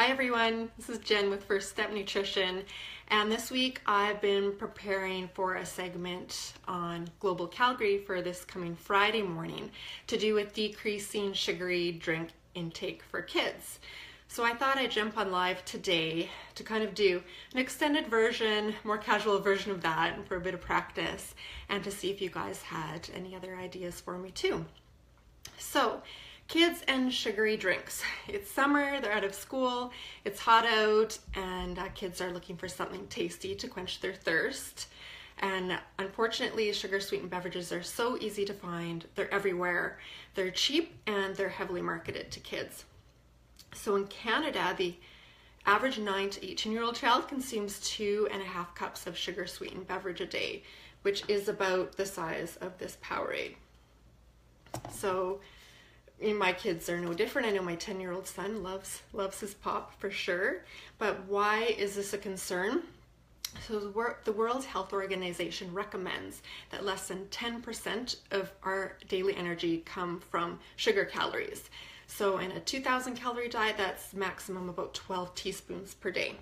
Hi everyone, this is Jen with First Step Nutrition, and this week I've been preparing for a segment on global Calgary for this coming Friday morning to do with decreasing sugary drink intake for kids. So I thought I'd jump on live today to kind of do an extended version, more casual version of that for a bit of practice and to see if you guys had any other ideas for me too. So, kids and sugary drinks. It's summer, they're out of school, it's hot out, and kids are looking for something tasty to quench their thirst. And unfortunately, sugar sweetened beverages are so easy to find, they're everywhere, they're cheap, and they're heavily marketed to kids. So in Canada, the average 9 to 18-year-old child consumes 2.5 cups of sugar sweetened beverage a day, which is about the size of this Powerade. So my kids are no different. I know my 10-year-old son loves his pop for sure. But why is this a concern? So the World Health Organization recommends that less than 10% of our daily energy come from sugar calories. So in a 2,000 calorie diet, that's maximum about 12 teaspoons per day.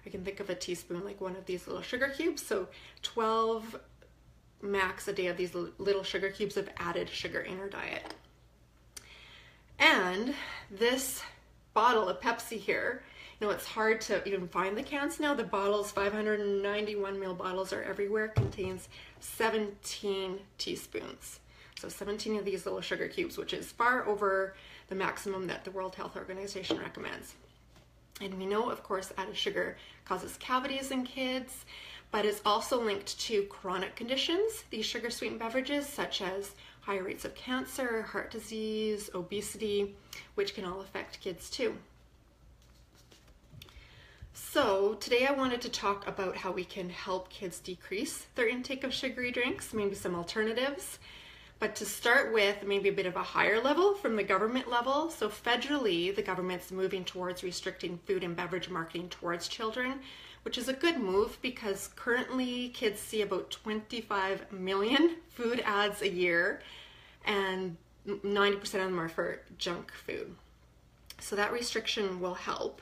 I can think of a teaspoon like one of these little sugar cubes. So 12 max a day of these little sugar cubes of added sugar in our diet. And this bottle of Pepsi here, it's hard to even find the cans now. The bottles, 591 ml bottles, are everywhere, contains 17 teaspoons. So 17 of these little sugar cubes, which is far over the maximum that the World Health Organization recommends. And we know, of course, added sugar causes cavities in kids, but it's also linked to chronic conditions, these sugar sweetened beverages, such as higher rates of cancer, heart disease, obesity, which can all affect kids too. So today I wanted to talk about how we can help kids decrease their intake of sugary drinks, maybe some alternatives. But to start with, maybe a bit of a higher level from the government level. So federally, the government's moving towards restricting food and beverage marketing towards children, which is a good move because currently kids see about 25 million food ads a year and 90% of them are for junk food. So that restriction will help.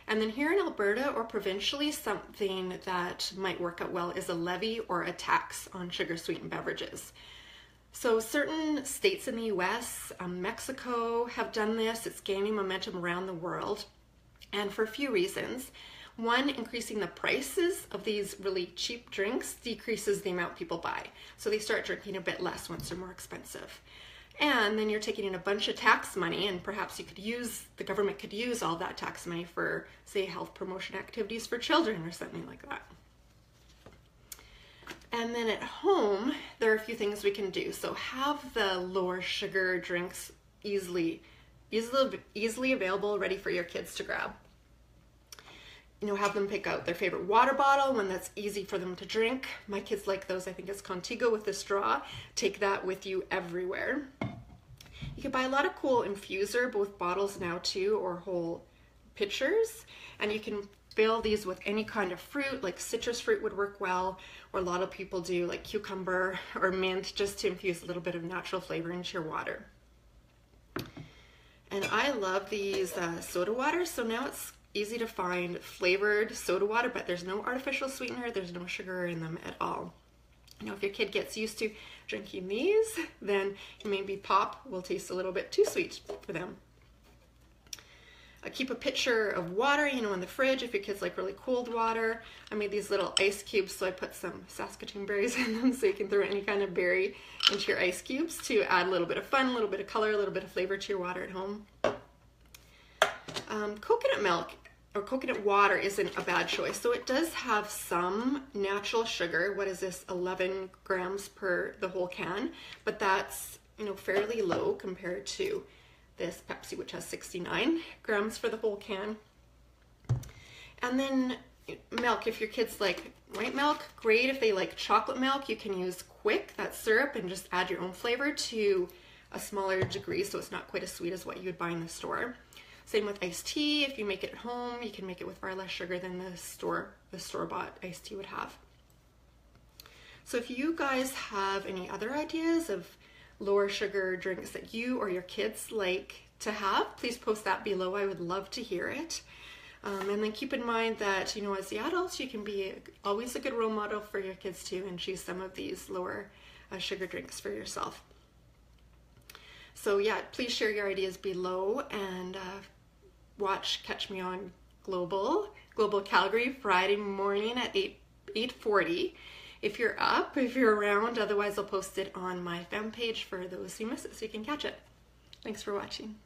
And then here in Alberta or provincially, something that might work out well is a levy or a tax on sugar sweetened beverages. So certain states in the US, Mexico have done this. It's gaining momentum around the world, and for a few reasons. One, increasing the prices of these really cheap drinks decreases the amount people buy. So they start drinking a bit less once they're more expensive. And then you're taking in a bunch of tax money, and perhaps the government could use all that tax money for, say, health promotion activities for children or something like that. And then at home, there are a few things we can do. So have the lower sugar drinks easily available, ready for your kids to grab. Have them pick out their favorite water bottle, one that's easy for them to drink. My kids like those, I think it's Contigo with the straw. Take that with you everywhere. You can buy a lot of cool infuser, both bottles now too, or whole pitchers. And you can fill these with any kind of fruit, like citrus fruit would work well, or a lot of people do like cucumber or mint, just to infuse a little bit of natural flavor into your water. And I love these soda waters. So now it's easy to find flavored soda water, but there's no artificial sweetener, there's no sugar in them at all. If your kid gets used to drinking these, then maybe pop will taste a little bit too sweet for them. Keep a pitcher of water, in the fridge if your kids like really cold water. I made these little ice cubes, so I put some Saskatoon berries in them so you can throw any kind of berry into your ice cubes to add a little bit of fun, a little bit of color, a little bit of flavor to your water at home. Coconut milk or coconut water isn't a bad choice. So it does have some natural sugar. What is this? 11 grams per the whole can, but that's, fairly low compared to this Pepsi, which has 69 grams for the whole can. And then milk, if your kids like white milk, great. If they like chocolate milk, you can use Quick, that syrup, and just add your own flavor to a smaller degree so it's not quite as sweet as what you would buy in the store. Same with iced tea. If you make it at home, you can make it with far less sugar than the store-bought iced tea would have. So if you guys have any other ideas of lower sugar drinks that you or your kids like to have, please post that below. I would love to hear it. And then keep in mind that, you know, as the adults, you can be always a good role model for your kids too, and choose some of these lower sugar drinks for yourself. So yeah, please share your ideas below, and catch me on Global Calgary Friday morning at 8:40. If you're up, if you're around, otherwise I'll post it on my fan page for those who miss it so you can catch it. Thanks for watching.